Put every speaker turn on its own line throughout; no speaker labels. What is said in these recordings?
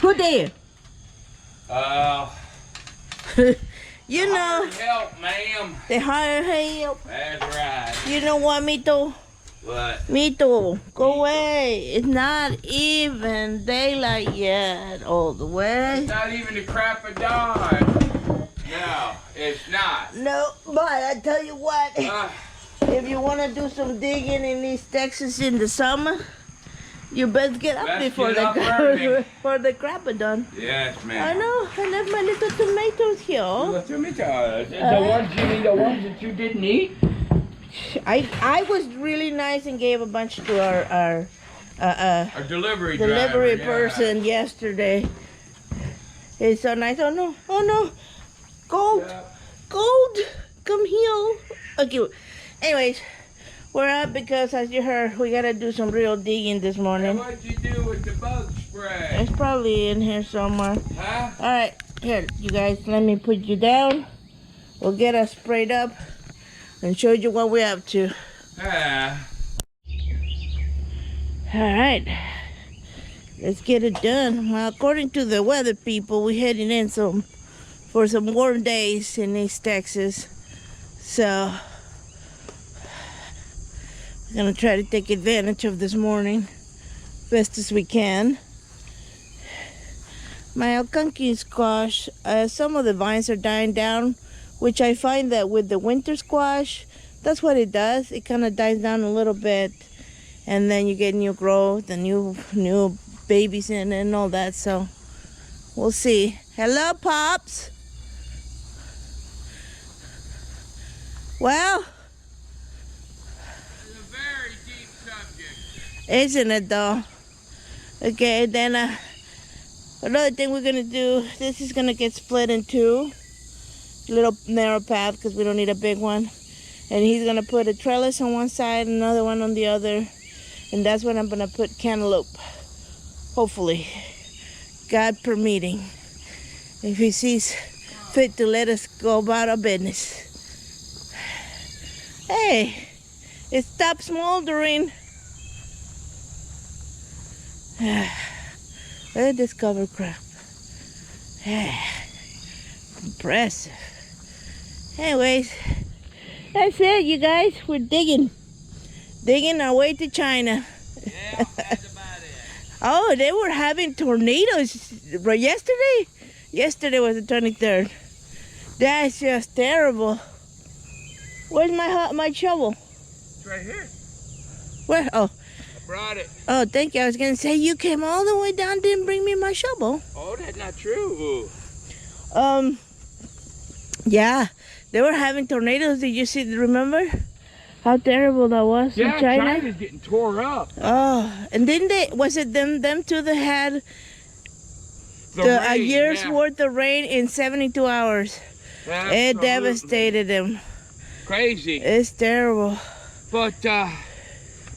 Who did? You know.
Help, ma'am.
They hire help.
That's right.
You know what, Mito?
What?
Mito, go away. It's not even daylight yet all the way.
It's not even the crack of dawn. No, it's not.
No, but I tell you what. If you want to do some digging in East Texas in the summer, you best get up before the crap are done.
Yes, ma'am.
I know. I left my little tomatoes here.
The tomatoes. The ones you mean the ones that you didn't eat?
I was really nice and gave a bunch to our
delivery
person yesterday. It's so nice. Oh no, gold, gold, come here. Okay. Anyways, we're up because, as you heard, we gotta do some real digging this morning.
What'd you do with the bug spray?
It's probably in here somewhere.
Huh?
All right, here, you guys. Let me put you down. We'll get us sprayed up and show you what we're up to. All right, let's get it done. Well, according to the weather people, we're heading in for some warm days in East Texas. So we're gonna try to take advantage of this morning best as we can. My Algonquin squash, some of the vines are dying down, which I find that with the winter squash, that's what it does. It kind of dies down a little bit, and then you get new growth and new babies in it and all that. So we'll see. Hello, Pops. Well,
It's a very deep subject.
isn't it though? Okay, then another thing we're gonna do, this is gonna get split in two. Little narrow path because we don't need a big one. And he's gonna put a trellis on one side, another one on the other. And that's when I'm gonna put cantaloupe. Hopefully. God permitting. If he sees fit to let us go about our business. Hey, it stopped smoldering. Look at this cover crop. Impressive. Anyways, that's it, you guys. We're digging our way to China.
Yeah, that's about it.
Oh, they were having tornadoes right yesterday. Yesterday was the 23rd. That's just terrible. Where's my shovel?
It's right here.
Where? Oh.
I brought it.
Oh, thank you. I was gonna say you came all the way down, didn't bring me my shovel.
Oh, that's not true.
Yeah, they were having tornadoes. Did you see? Remember how terrible that was in China?
China's getting tore up.
Oh, and didn't they? Was it them too that had a year's worth of rain in 72 hours?
Absolutely.
It devastated them.
Crazy.
It's terrible.
But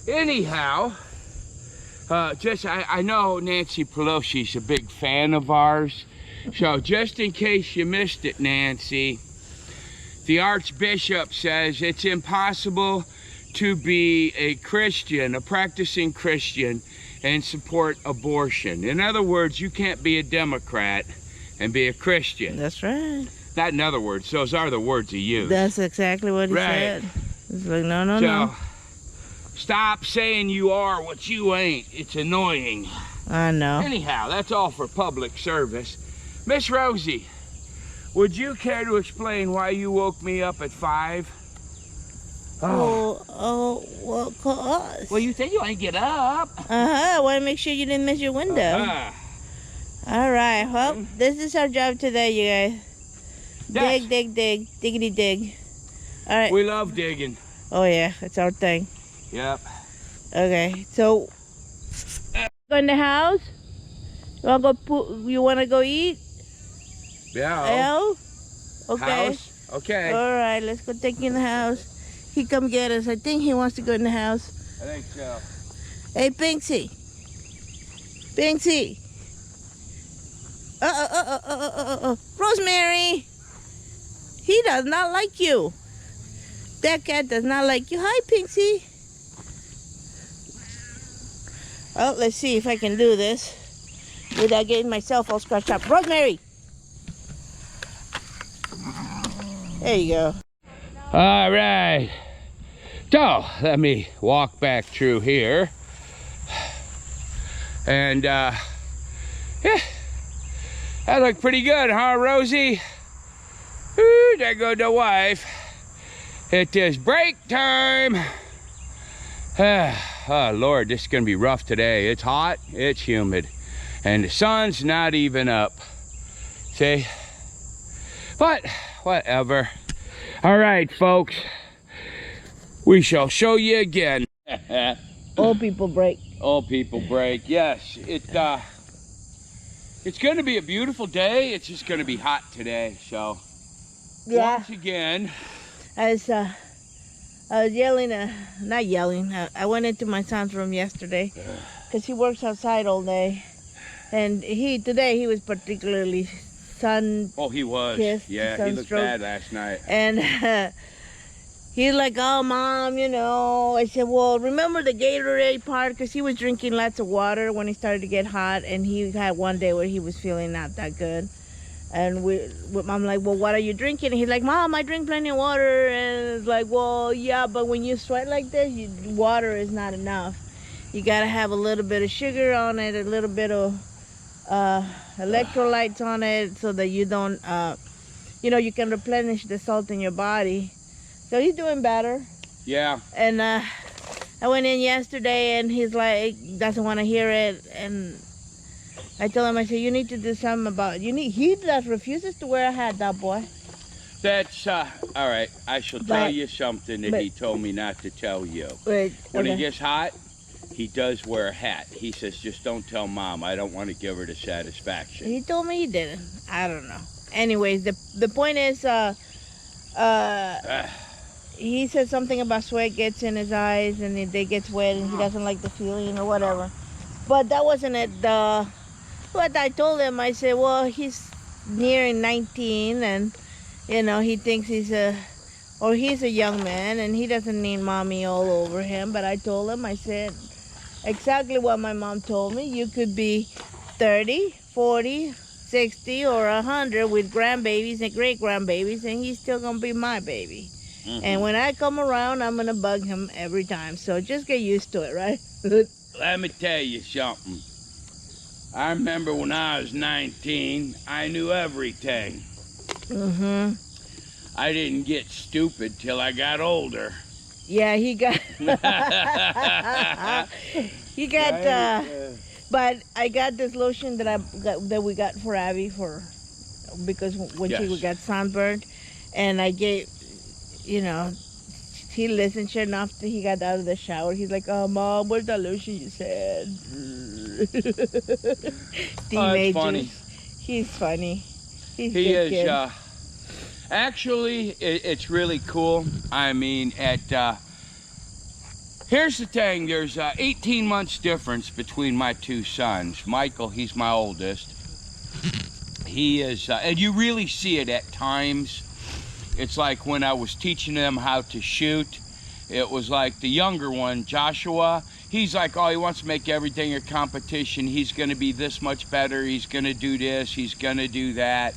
anyhow, I know Nancy Pelosi's a big fan of ours. So just in case you missed it, Nancy, the Archbishop says it's impossible to be a Christian, a practicing Christian, and support abortion. In other words, you can't be a Democrat and be a Christian.
That's right.
Not in other words, those are the words he used.
That's exactly what he said. It's like, no.
Stop saying you are what you ain't. It's annoying.
I know.
Anyhow, that's all for public service. Miss Rosie, would you care to explain why you woke me up at 5?
Well, cause.
Well, you said you ain't get up.
I want to make sure you didn't miss your window. All right. Well, this is our job today, you guys.
Yes.
Dig, diggity dig. All right.
We love digging.
Oh yeah, it's our thing.
Yep.
Okay, so go in the house. You wanna go eat?
Yeah.
Okay.
House? Okay.
All right, let's go take you in the house. He come get us. I think he wants to go in the house.
I think so.
Hey, Pinksy. Pinksy. Rosemary. He does not like you. That cat does not like you. Hi, Pinksy. Oh, let's see if I can do this. without getting myself all scratched up. Rosemary! There you go.
All right. So, let me walk back through here. And, yeah, that looked pretty good, huh, Rosie? Ooh, there goes the wife. It is break time. Oh, Lord, this is going to be rough today. It's hot, it's humid, and the sun's not even up. See? But, whatever. All right, folks. We shall show you again.
Old people break.
Old people break. Yes, it's going to be a beautiful day. It's just going to be hot today. So,
Yeah.
once again,
I was yelling, not yelling. I went into my son's room yesterday because he works outside all day, and today he was particularly sun.
oh, he was.
Kissed,
Yeah, he looked bad last night.
And he's like, "Oh, Mom, you know." I said, "Well, remember the Gatorade part?" Because he was drinking lots of water when it started to get hot, and he had one day where he was feeling not that good. And I'm like, "Well, what are you drinking?" And he's like, "Mom, I drink plenty of water." And it's like, "Well, yeah, but when you sweat like this, water is not enough. You gotta have a little bit of sugar on it, a little bit of electrolytes on it, so that you don't, you can replenish the salt in your body." So he's doing better.
Yeah.
And I went in yesterday, and he's like, doesn't want to hear it, and I told him, I said, "You need to do something about it. He just refuses to wear a hat, that boy."
That's, all right. I shall tell you something that he told me not to tell you. When it gets hot, he does wear a hat. He says, "Just don't tell Mom. I don't want to give her the satisfaction."
He told me he didn't. I don't know. Anyways, the point is, he said something about sweat gets in his eyes and they gets wet and he doesn't like the feeling or whatever. But that wasn't it. But I told him, I said, well, he's nearing 19 and, he thinks he's a young man and he doesn't need mommy all over him. But I told him, I said, exactly what my mom told me. You could be 30, 40, 60, or 100 with grandbabies and great-grandbabies, and he's still going to be my baby. Mm-hmm. And when I come around, I'm going to bug him every time. So just get used to it, right?
Let me tell you something. I remember when I was 19, I knew everything.
Mm-hmm.
I didn't get stupid till I got older.
Yeah, he got... But I got this lotion that we got for Abby because when she got sunburned, and I gave, he listened. Sure enough, he got out of the shower. He's like, "Oh, Mom, where's that lotion you said?"
That's funny.
He's funny.
He is. Kid. Actually, it's really cool. I mean, here's the thing. There's 18 months difference between my two sons. Michael, he's my oldest. He is, and you really see it at times. It's like when I was teaching them how to shoot. It was like the younger one, Joshua. He's like, oh, he wants to make everything a competition. He's going to be this much better. He's going to do this. He's going to do that.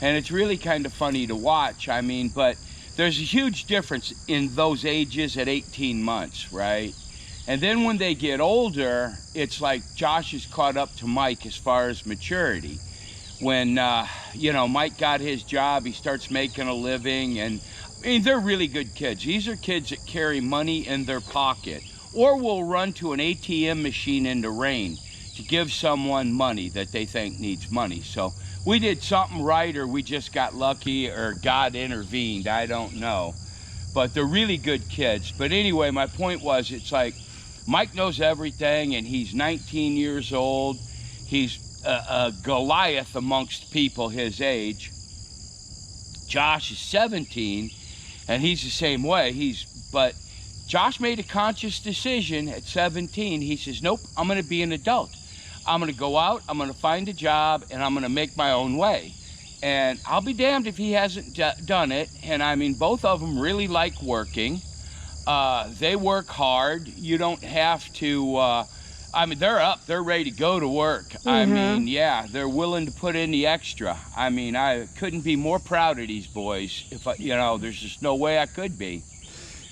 And it's really kind of funny to watch. I mean, but there's a huge difference in those ages at 18 months, right? And then when they get older, it's like Josh is caught up to Mike as far as maturity. When, Mike got his job, he starts making a living. And, I mean, they're really good kids. These are kids that carry money in their pocket or will run to an ATM machine in the rain to give someone money that they think needs money. So we did something right, or we just got lucky, or God intervened. I don't know. But they're really good kids. But anyway, my point was, it's like Mike knows everything, and he's 19 years old. He's a Goliath amongst people his age. Josh is 17, and he's the same way. But Josh made a conscious decision at 17. He says, nope, I'm going to be an adult. I'm going to go out, I'm going to find a job, and I'm going to make my own way. And I'll be damned if he hasn't done it. And I mean, both of them really like working. They work hard. You don't have to I mean, they're up. They're ready to go to work. I mean, yeah, they're willing to put in the extra. I mean, I couldn't be more proud of these boys. If I, you know, there's just no way I could be.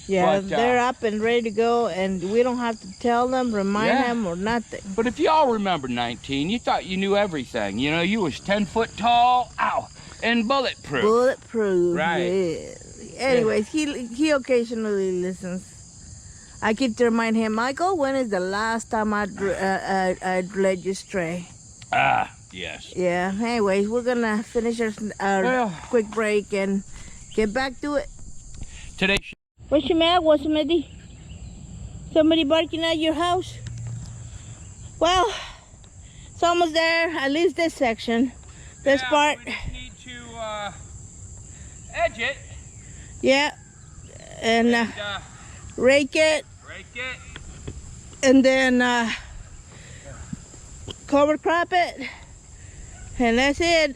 Yeah,
But,
they're up and ready to go, and we don't have to tell them, remind them, or nothing.
But if y'all remember 19, you thought you knew everything. You know, you was 10 foot tall, ow, and bulletproof.
Bulletproof.
Right.
Yeah. Anyways, he occasionally listens. I keep to remind him, Michael, when is the last time I led you astray?
Ah, yes.
Yeah. Anyways, we're gonna finish our quick break and get back to it.
Today.
What's your matter? What's the matter? Somebody barking at your house? Well, it's almost there. At least this section. This part.
We just need to edge it.
Yeah. And rake it.
Rake it.
And then cover crop it. And that's it.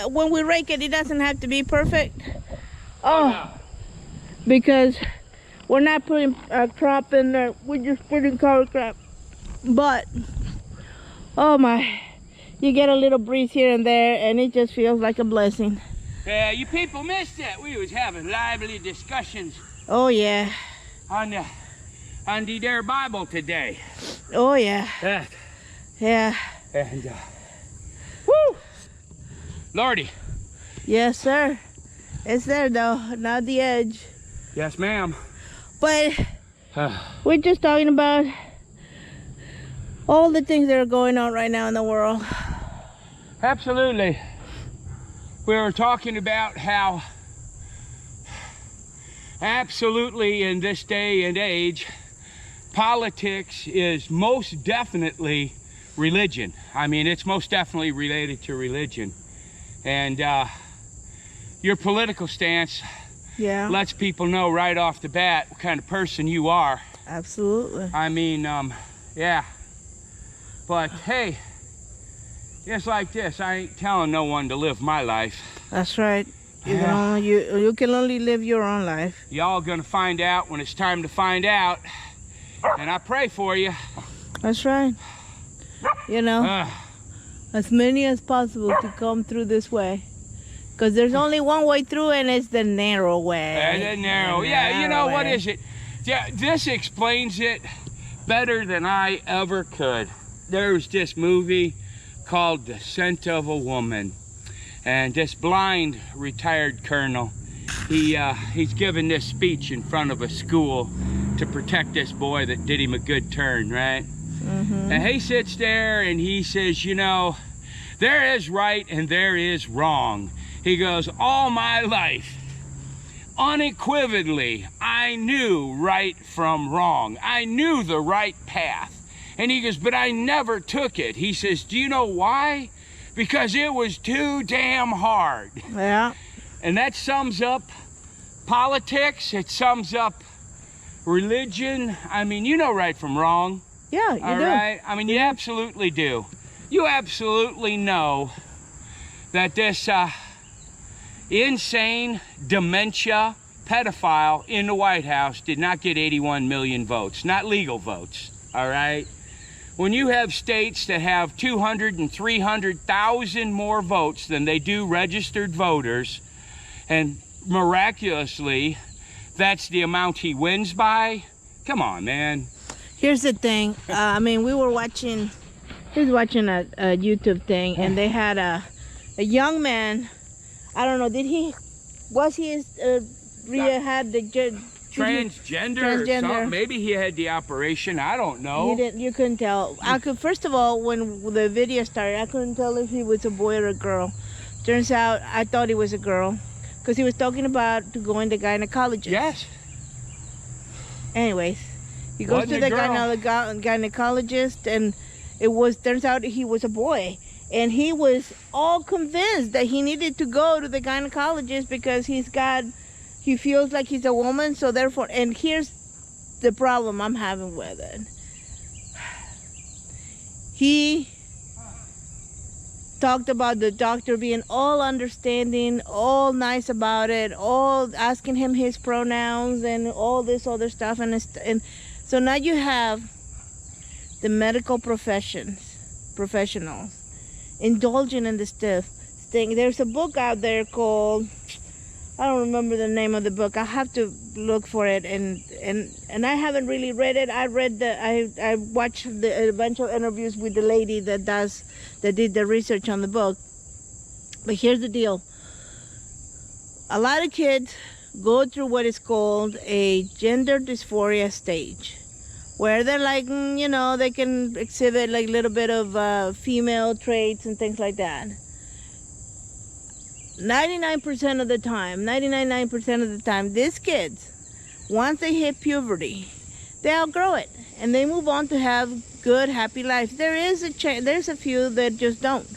When we rake it, it doesn't have to be perfect. Oh. No. Because we're not putting crop in there, we're just putting cover crop. But, oh my, you get a little breeze here and there, and it just feels like a blessing.
Yeah, you people missed it. We was having lively discussions.
Oh yeah.
On the their Bible today.
Oh yeah. Yeah.
And woo, Lordy.
Yes, sir. It's there though, not the edge.
Yes, ma'am.
But we're just talking about all the things that are going on right now in the world.
Absolutely. We were talking about how absolutely in this day and age, politics is most definitely religion. I mean, it's most definitely related to religion. And your political stance lets people know right off the bat what kind of person you are.
Absolutely.
I mean, yeah. But hey, just like this, I ain't telling no one to live my life.
That's right. You can only live your own life.
Y'all gonna find out when it's time to find out. And I pray for you.
That's right. You know, as many as possible to come through this way. Because there's only one way through, and it's the narrow way.
The narrow. Yeah, you know, what is it? Yeah, this explains it better than I ever could. There's this movie called The Scent of a Woman. And this blind retired colonel, he's giving this speech in front of a school to protect this boy that did him a good turn, right? And he sits there and he says, you know, there is right and there is wrong. He goes, all my life, unequivocally, I knew right from wrong. I knew the right path. And he goes, but I never took it. He says, do you know why? Because it was too damn hard.
Yeah.
And that sums up politics. It sums up religion. I mean, you know right from wrong.
Yeah, you do.
All right? I mean, you absolutely do. You absolutely know that this insane dementia pedophile in the White House did not get 81 million votes, not legal votes, all right? When you have states that have 200 and 300,000 more votes than they do registered voters, and miraculously, that's the amount he wins by, come on, man.
Here's the thing. I mean, we were watching, he was watching a YouTube thing, and they had a young man. I don't know, was he had the
transgender or something? Maybe he had the operation, I don't know.
You couldn't tell. First of all, when the video started, I couldn't tell if he was a boy or a girl. Turns out, I thought he was a girl, because he was talking about going to gynecologist.
Yes.
Anyways, he goes to the gynecologist, and turns out he was a boy. And he was all convinced that he needed to go to the gynecologist because he feels like he's a woman, so therefore, and here's the problem I'm having with it. He talked about the doctor being all understanding, all nice about it, all asking him his pronouns and all this other stuff, and so now you have the medical professionals indulging in this thing. There's a book out there called, I don't remember the name of the book. I have to look for it, and I haven't really read it. I watched a bunch of interviews with the lady that did the research on the book. But here's the deal. A lot of kids go through what is called a gender dysphoria stage, where they're like, you know, they can exhibit like a little bit of female traits and things like that. 99% of the time, 99% of the time, these kids, once they hit puberty, they outgrow it and they move on to have good, happy lives. There's a few that just don't.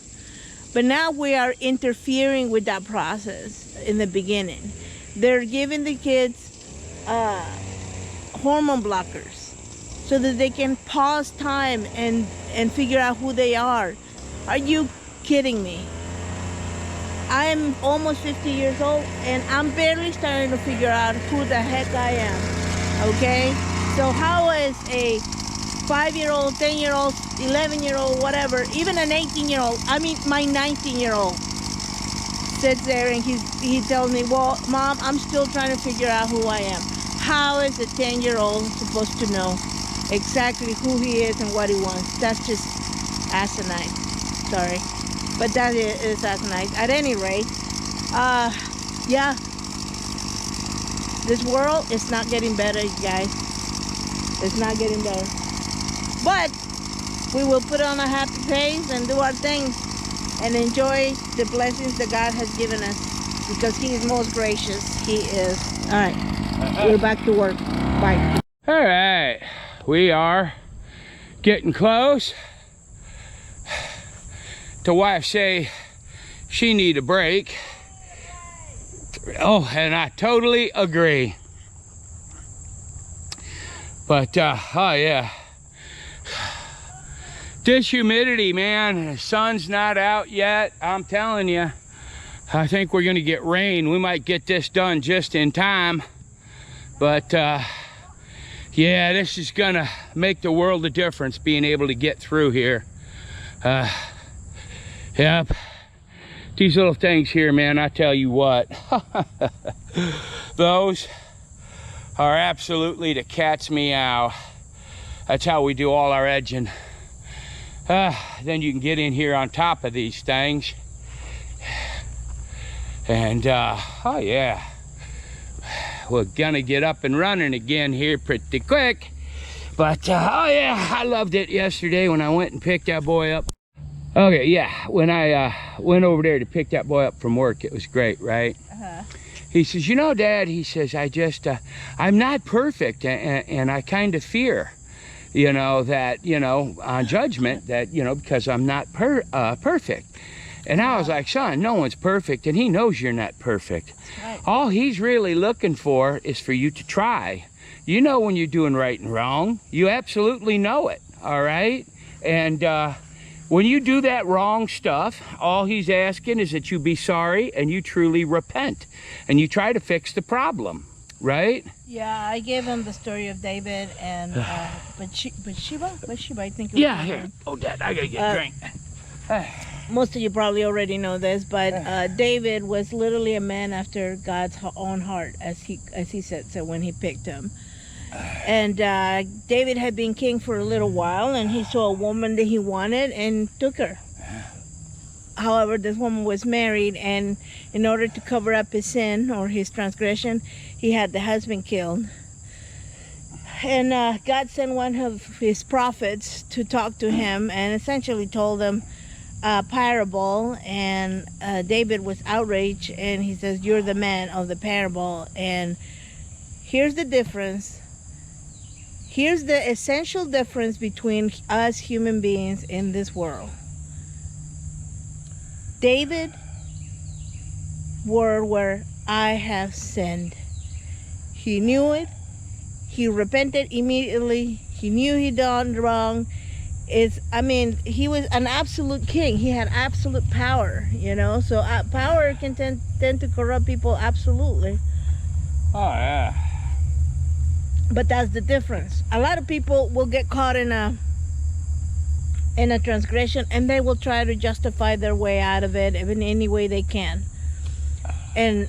But now we are interfering with that process in the beginning. They're giving the kids hormone blockers so that they can pause time and figure out who they are. Are you kidding me? I'm almost 50 years old and I'm barely starting to figure out who the heck I am, okay? So how is a 5-year-old, 10-year-old, 11-year-old, whatever, even an 18-year-old, I mean my 19-year-old sits there and he tells me, well, Mom, I'm still trying to figure out who I am. How is a 10-year-old supposed to know exactly who he is and what he wants? That's just asinine, sorry. But that is asinine. At any rate, yeah, this world is not getting better, you guys. It's not getting better. But we will put on a happy pace and do our things and enjoy the blessings that God has given us, because He is most gracious. He is. All right, we're back to work. Bye.
All right, we are getting close. The wife say she need a break. Oh, and I totally agree. But oh yeah, this humidity, man. The sun's not out yet. I'm telling you, I think we're gonna get rain. We might get this done just in time. But yeah, this is gonna make the world of difference, being able to get through here. Yep, these little things here, man, I tell you what, those are absolutely the cat's meow. That's how we do all our edging. Then you can get in here on top of these things. And, oh yeah, we're gonna get up and running again here pretty quick. But, oh yeah, I loved it yesterday when I went and picked that boy up. Okay, yeah, when I went over there to pick that boy up from work, it was great, right? He says, you know, Dad, he says, I'm not perfect, and I kind of fear, you know, that, you know, on judgment, that, you know, because I'm not perfect. And I was like, son, no one's perfect, and he knows you're not perfect. Right. All he's really looking for is for you to try. You know when you're doing right and wrong. You absolutely know it, all right? And, when you do that wrong stuff, all he's asking is that you be sorry and you truly repent and you try to fix the problem, right?
Yeah, I gave him the story of David and Bathsheba, I think it was.
Yeah, here. Oh, Dad, I gotta get a drink.
Most of you probably already know this, but David was literally a man after God's own heart, as he said so when he picked him. And David had been king for a little while, and he saw a woman that he wanted and took her. However, this woman was married, and in order to cover up his sin or his transgression, he had the husband killed. And God sent one of his prophets to talk to him and essentially told him a parable, and David was outraged, and he says, you're the man of the parable. And here's the difference. Here's the essential difference between us human beings in this world. David word where I have sinned. He knew it. He repented immediately. He knew he done wrong. He was an absolute king. He had absolute power, you know. So power can tend to corrupt people absolutely.
Oh, yeah.
But that's the difference. A lot of people will get caught in in a transgression, and they will try to justify their way out of it in any way they can. And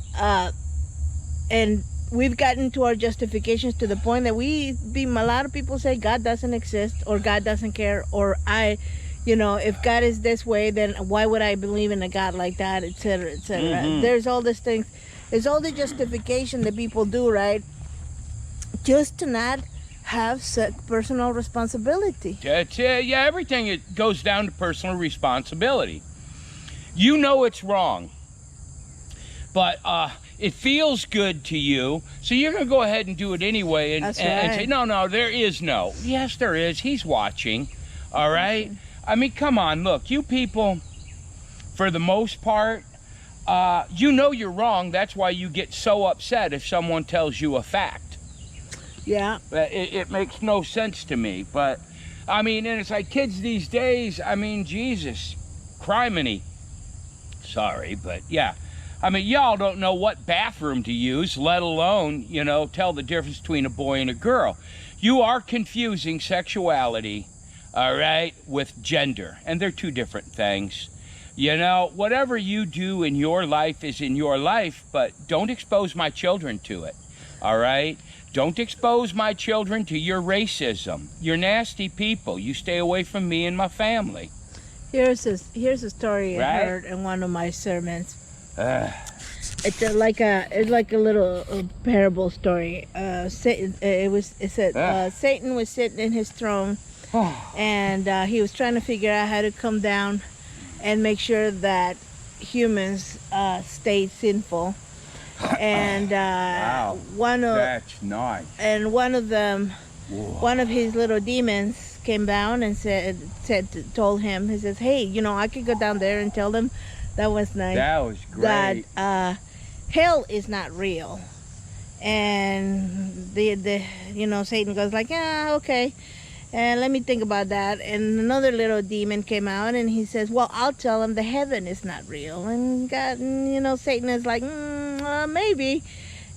we've gotten to our justifications to the point that a lot of people say God doesn't exist, or God doesn't care, or if God is this way, then why would I believe in a God like that, etc., etc. There's all these things. There's all the justification that people do, right? Just to not have personal responsibility.
Yeah, everything, it goes down to personal responsibility. You know it's wrong, but it feels good to you, so you're going to go ahead and do it anyway, and say, no, there is no. Yes, there is. He's watching, all right? I mean, come on, look, you people, for the most part, you know you're wrong. That's why you get so upset if someone tells you a fact.
Yeah.
It makes no sense to me. But, I mean, and it's like kids these days, I mean, Jesus, criminy. Sorry, but yeah. I mean, y'all don't know what bathroom to use, let alone, tell the difference between a boy and a girl. You are confusing sexuality, all right, with gender. And they're two different things. Whatever you do in your life is in your life, but don't expose my children to it, all right? Don't expose my children to your racism. You're nasty people. You stay away from me and my family. Here's
a story I heard in one of my sermons. It's like a little parable story. Satan was sitting in his throne, and he was trying to figure out how to come down and make sure that humans stayed sinful. And
wow, that's nice.
And one of his little demons came down and told him, he says, hey, I could go down there and tell them, that was nice,
that was great,
that hell is not real. And the Satan goes like, yeah, okay, and let me think about that. And another little demon came out and he says, well, I'll tell them the heaven is not real. And God, Satan is like, maybe.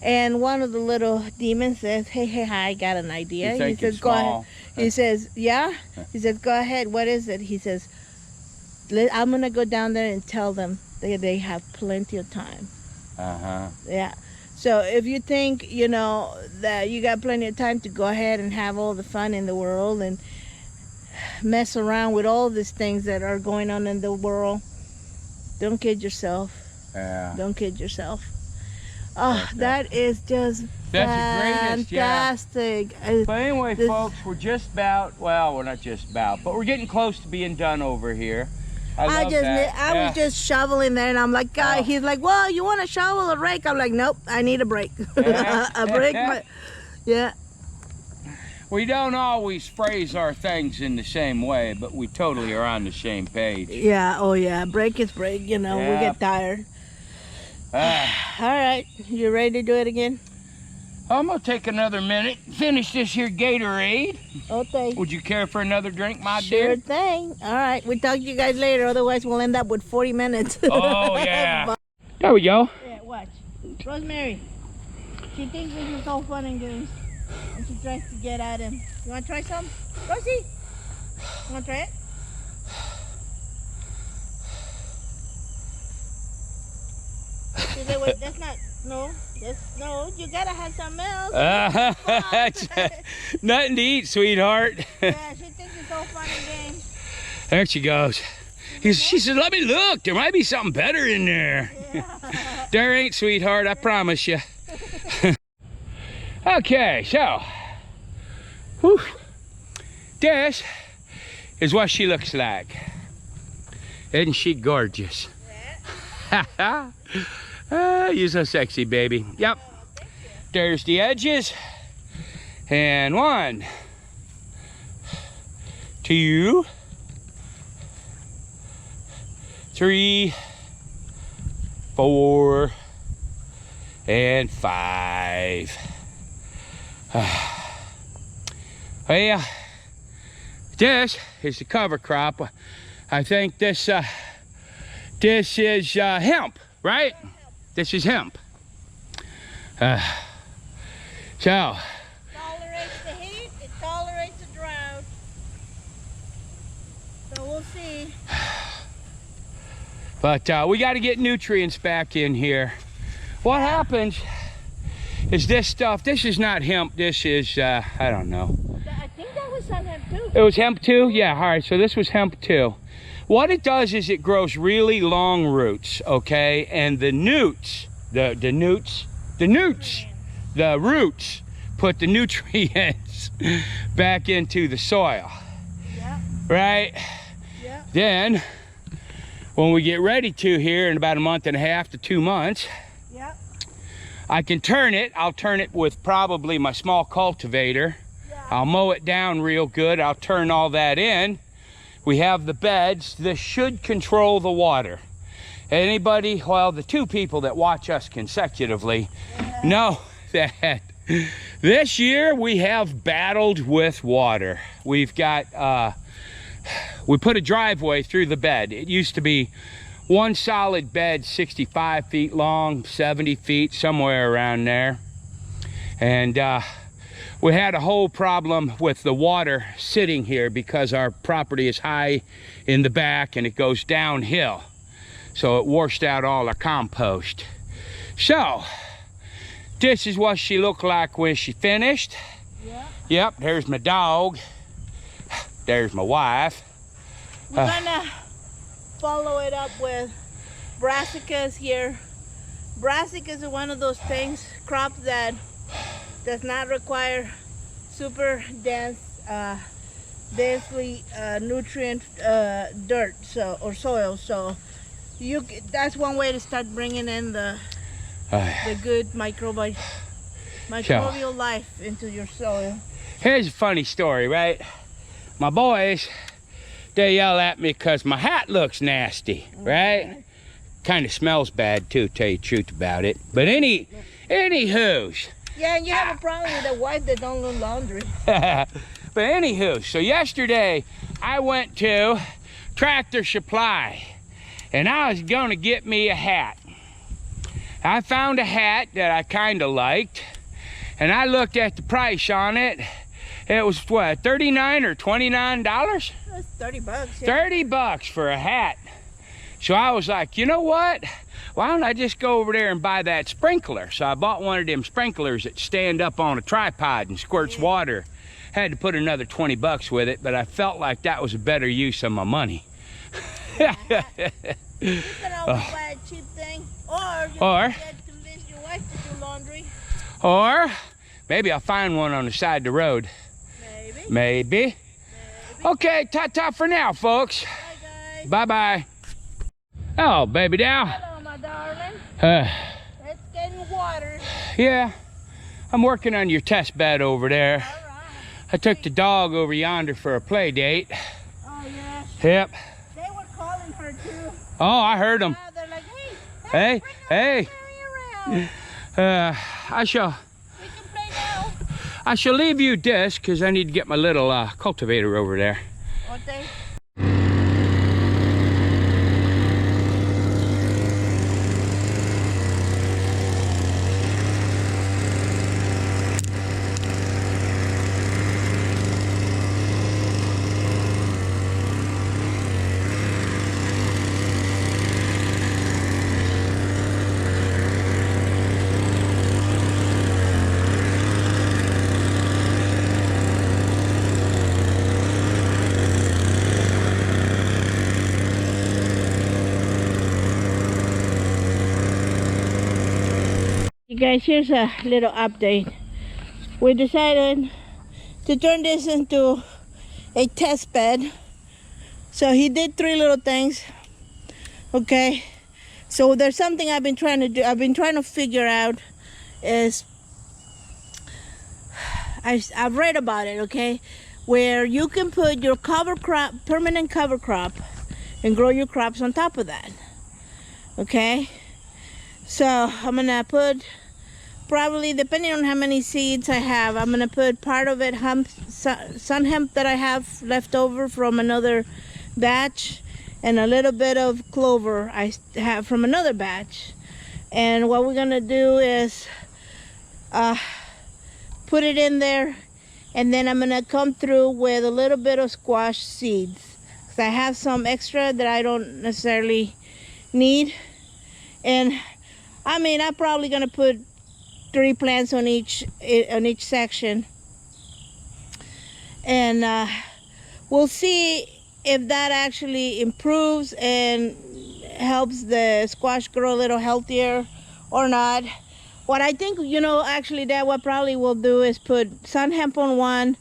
And one of the little demons says, hey, I got an idea. He says, go ahead. He says, yeah? He says, go ahead. What is it? He says, I'm going to go down there and tell them that they have plenty of time. Yeah. So if you think, that you got plenty of time to go ahead and have all the fun in the world and mess around with all these things that are going on in the world, don't kid yourself.
Yeah.
Don't kid yourself. Oh, that is just fantastic.
But anyway, folks, we're just about, well, we're not just about, but we're getting close to being done over here. I
was just shoveling there, and I'm like, God, he's like, well, you want to shovel a rake? I'm like, nope, I need a break. A break, but yeah.
We don't always phrase our things in the same way, but we totally are on the same page.
Yeah, oh yeah, break is break, we get tired. All right, you ready to do it again?
I'm gonna take another minute, finish this here Gatorade.
Okay.
Would you care for another drink, my dear?
Sure thing. All right, we'll talk to you guys later. Otherwise, we'll end up with 40 minutes.
Oh, yeah. There we go.
Yeah, watch. Rosemary, she thinks this is all fun and games. And she tries to get at him. You want to try some? Rosie? You want to try it? She said, wait, that's not... No, you gotta have something else.
Nothing to eat, sweetheart.
Yeah, she thinks it's all fun and games.
There she goes. She said, let me look. There might be something better in there. Yeah. There ain't, sweetheart, I promise you. Okay, so. Whew, this is what she looks like. Isn't she gorgeous? Yeah. You're so sexy, baby. Yep. There's the edges. And 1, 2, 3, 4, and 5. Well, this is the cover crop. I think this is hemp, right? This is hemp. So.
It tolerates the heat, it tolerates the drought. So we'll see.
But we got to get nutrients back in here. What happens is this stuff, this is not hemp, this is, I don't know.
I think that was on hemp too.
It was hemp too? Yeah, all right, so this was hemp too. What it does is it grows really long roots, okay? And the roots put the nutrients back into the soil.
Yeah.
Right?
Yeah.
Then, when we get ready to here in about a month and a half to 2 months,
yeah,
I can turn it. I'll turn it with probably my small cultivator.
yeah.
I'll mow it down real good. I'll turn all that in. We have the beds. This should control the water. Anybody, well, the 2 people that watch us consecutively know that this year we have battled with water. We've got, we put a driveway through the bed. It used to be one solid bed, 65 feet long, 70 feet, somewhere around there. And we had a whole problem with the water sitting here because our property is high in the back and it goes downhill. So it washed out all our compost. So, this is what she looked like when she finished.
Yeah.
Yep, there's my dog. There's my wife.
We're gonna follow it up with brassicas here. Brassicas are one of those things, crops that does not require super densely nutrient dirt or soil. So that's one way to start bringing in the good microbial life into your soil.
Here's a funny story, right? My boys, they yell at me because my hat looks nasty, right? Kind of smells bad too, tell you the truth about it. But anywho's.
Yeah, and you have a problem with a wife that don't do laundry.
But anywho, so yesterday I went to Tractor Supply and I was gonna get me a hat. I found a hat that I kind of liked and I looked at the price on it. It was what, $39 or $29?
That's 30 bucks. Yeah.
30 bucks for a hat. So I was like, you know what? Why don't I just go over there and buy that sprinkler? So I bought one of them sprinklers that stand up on a tripod and squirts water. Had to put another 20 bucks with it, but I felt like that was a better use of my money.
You can always buy a cheap thing, or you can convince your wife to do laundry.
Or maybe I'll find one on the side of the road. Maybe. Okay, ta-ta for now, folks.
Bye, guys.
Bye-bye. Oh, baby doll.
Hello, my darling. Let's get in water.
Yeah, I'm working on your test bed over there.
All right.
I took the dog over yonder for a play date.
Oh, yes.
Yep.
They were calling her, too.
Oh, I heard them.
They're like, hey,
Hey.
around.
I shall
We can play now.
I shall leave you this because I need to get my little cultivator over there.
Okay. You guys, here's a little update. We decided to turn this into a test bed. So he did 3 little things. Okay. So there's something I've been trying to do. I've been trying to figure out is I've read about it, okay, where you can put your cover crop, permanent cover crop, and grow your crops on top of that. Okay. So I'm gonna put, probably depending on how many seeds I have, I'm gonna put part of it sun hemp that I have left over from another batch, and a little bit of clover I have from another batch. And what we're gonna do is put it in there, and then I'm gonna come through with a little bit of squash seeds. because I have some extra that I don't necessarily need. And I mean, I'm probably gonna put 3 plants on each section, and we'll see if that actually improves and helps the squash grow a little healthier or not. What I think, actually, Dad, what probably we'll do is put sun hemp on one,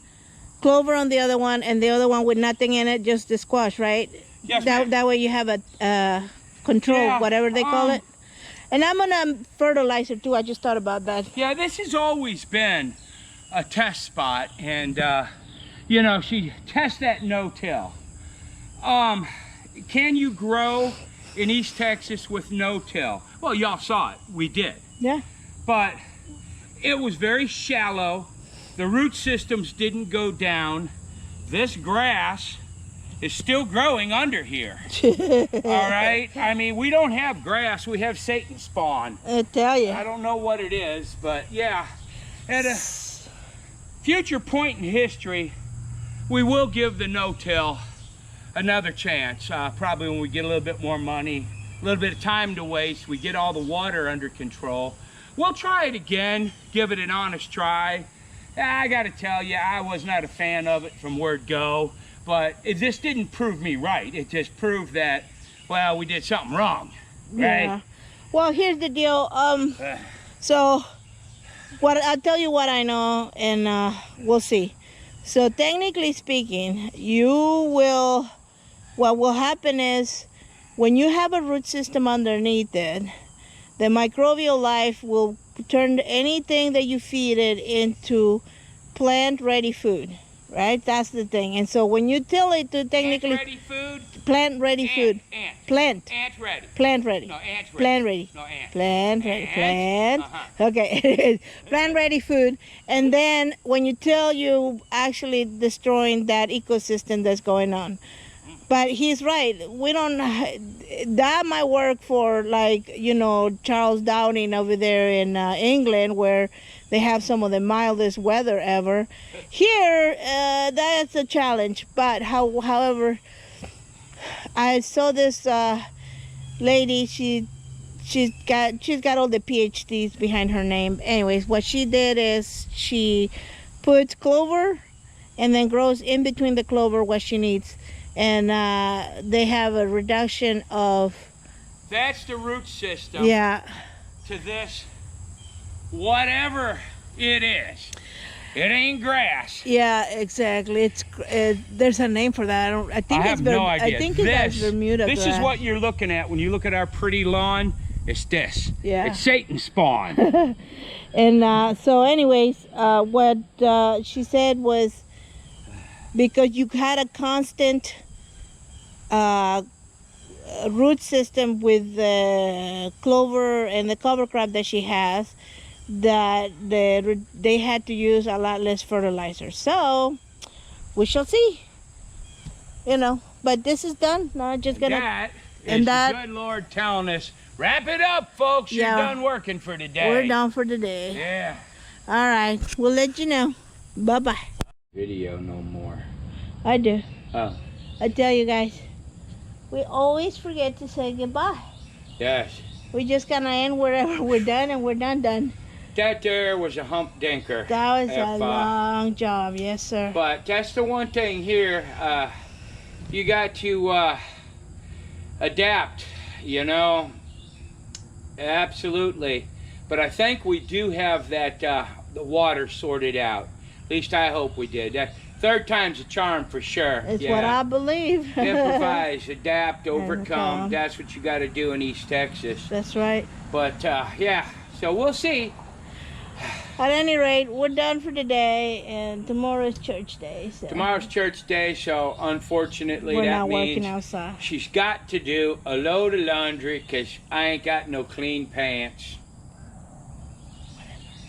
clover on the other one, and the other one with nothing in it, just the squash, right?
Yes,
that way you have a control,
Yeah,
whatever they call it. And I'm gonna fertilize it too. I just thought about that.
Yeah, this has always been a test spot, and she tests that no-till. Can you grow in East Texas with no-till? Well, y'all saw it. We did.
Yeah.
But it was very shallow. The root systems didn't go down. This grass is still growing under here. All right? I mean, we don't have grass. We have Satan spawn.
I tell you.
I don't know what it is, but yeah. At a future point in history, we will give the no-till another chance. Probably when we get a little bit more money, a little bit of time to waste, we get all the water under control. We'll try it again, give it an honest try. I gotta tell you, I was not a fan of it from word go, but this didn't prove me right. It just proved that, well, we did something wrong, right?
Yeah. Well, here's the deal. So, I'll tell you what I know, and we'll see. So, technically speaking, what will happen is, when you have a root system underneath it, the microbial life will turn anything that you feed it into plant-ready food, right? That's the thing. And so when you till it to technically...
Ant-ready food?
Plant-ready food.
Ant.
Plant.
Ant-ready.
Plant-ready.
No, ant-ready.
Plant-ready.
No, ant.
Plant-ready.
Ant?
Plant. Okay. Plant-ready food. And then when you till, you actually destroying that ecosystem that's going on. But he's right. That might work for, like, Charles Daunting over there in England, where they have some of the mildest weather ever. Here, that's a challenge. But however, I saw this lady. She's got all the PhDs behind her name. Anyways, what she did is she puts clover, and then grows in between the clover what she needs. And they have a reduction of...
That's the root system.
Yeah.
To this, whatever it is. It ain't grass.
Yeah, exactly. There's a name for that. I
have no idea.
I think it's Bermuda grass.
This is what you're looking at when you look at our pretty lawn. It's this.
Yeah.
It's Satan spawn.
And so anyways, what she said was, because you had a constant root system with the clover and the cover crop that she has, that they had to use a lot less fertilizer. So we shall see. But this is done. Now I'm just gonna...
The good Lord telling us, wrap it up, folks. You're done working for today.
We're done for today.
Yeah.
All right. We'll let you know. Bye-bye.
Video no more.
I do.
Oh.
I tell you guys, we always forget to say goodbye.
Yes.
We just kind of end wherever we're done, and we're done.
That there was a hump dinker.
That was a long job. Yes, sir.
But that's the one thing here. You got to adapt, Absolutely. But I think we do have that the water sorted out. At least I hope we did. Third time's a charm for sure.
It's what I believe.
Improvise, adapt, overcome. That's what you got to do in East Texas.
That's right.
But yeah, so we'll see.
At any rate, we're done for today, and tomorrow's church day. So.
Tomorrow's church day, so unfortunately
we're
that
not
means
working outside.
She's got to do a load of laundry because I ain't got no clean pants.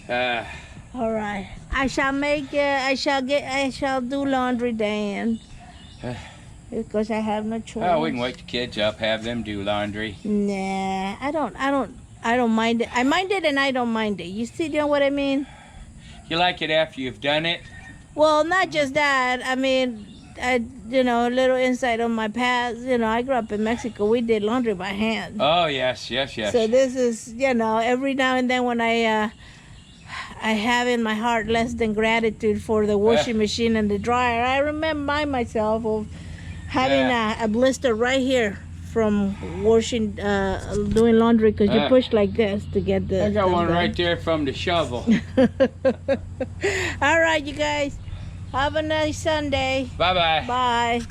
All right. I shall do laundry then. Because I have no choice.
Oh, we can wake the kids up, have them do laundry.
Nah, I don't mind it. I mind it and I don't mind it. You see, what I mean?
You like it after you've done it?
Well, not just that. I mean, you know, a little insight on my past. You know, I grew up in Mexico. We did laundry by hand.
Oh, yes, yes, yes.
So this is, you know, every now and then when I have in my heart less than gratitude for the washing machine and the dryer, I remind myself of having a blister right here from washing, doing laundry, because you push like this to get the.
I got one
done.
right there from the shovel.
All right, you guys. Have a nice Sunday.
Bye-bye.
Bye.